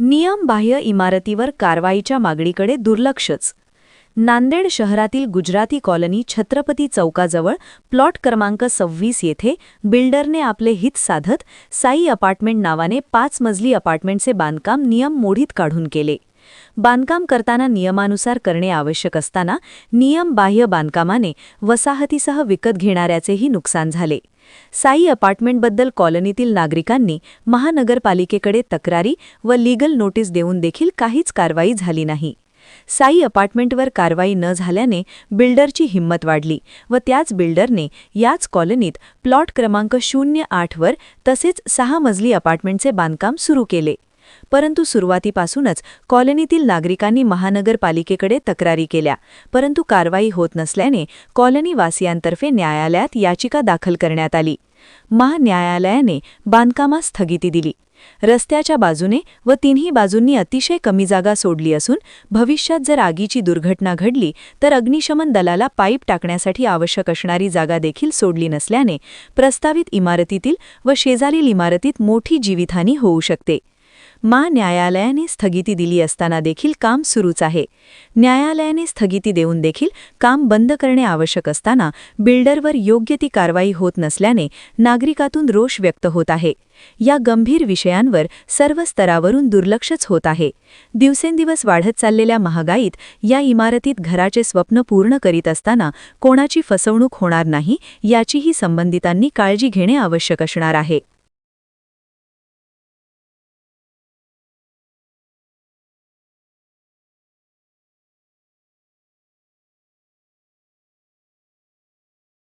नियमबाह्य इमारतीवर कारवाईच्या मागणीकडे दुर्लक्षच. नांदेड शहरातील गुजराती कॉलनी छत्रपती चौकाजवळ प्लॉट क्रमांक 26 येथे बिल्डरने आपले हित साधत साई अपार्टमेंट नावाने 5 मजली अपार्टमेंटचे बांधकाम नियम मोडीत काढून केले. बांधकाम करताना नियमानुसार करणे आवश्यक असताना नियमबाह्य बांधकामाने वसाहतीसह विकत घेणाऱ्याचेही नुकसान झाले. साई अपार्टमेंटबद्दल कॉलनीतील नागरिकांनी महानगरपालिकेकडे तक्रारी व लीगल नोटीस देऊन देखील काहीच कारवाई झाली नाही. साई अपार्टमेंटवर कारवाई न झाल्याने बिल्डरची हिंमत वाढली व त्याच बिल्डरने याच कॉलनीत प्लॉट क्रमांक 08 वर तसेच 6 मजली अपार्टमेंटचे बांधकाम सुरू केले. परंतु सुरुवातीपासूनच कॉलनीतील नागरिकांनी महानगरपालिकेकडे तक्रारी केल्या, परंतु कारवाई होत नसल्याने कॉलनीवासियांतर्फे न्यायालयात याचिका दाखल करण्यात आली. महान्यायालयाने बांधकामास स्थगिती दिली. रस्त्याच्या बाजूने व तिन्ही बाजूंनी अतिशय कमी जागा सोडली असून भविष्यात जर आगीची दुर्घटना घडली तर अग्निशमन दलाला पाईप टाकण्यासाठी आवश्यक असणारी जागा देखील सोडली नसल्याने प्रस्तावित इमारतीतील व शेजारील इमारतीत मोठी जीवितहानी होऊ शकते. न्यायालयाने स्थगिती दिली असताना देखील काम सुरूच आहे. न्यायालयाने स्थगिती देऊन देखील काम बंद करणे आवश्यक असताना बिल्डरवर योग्य ती कारवाई होत नसल्याने नागरिकातून रोष व्यक्त होत आहे. या गंभीर विषयांवर सर्व स्तरावरून दुर्लक्षच होत आहे. दिवसेंदिवस वाढत चाललेल्या महागाईत या इमारतीत घराचे स्वप्न पूर्ण करीत असताना कोणाची फसवणूक होणार नाही याचीही संबंधितांनी काळजी घेणे आवश्यक असणार आहे.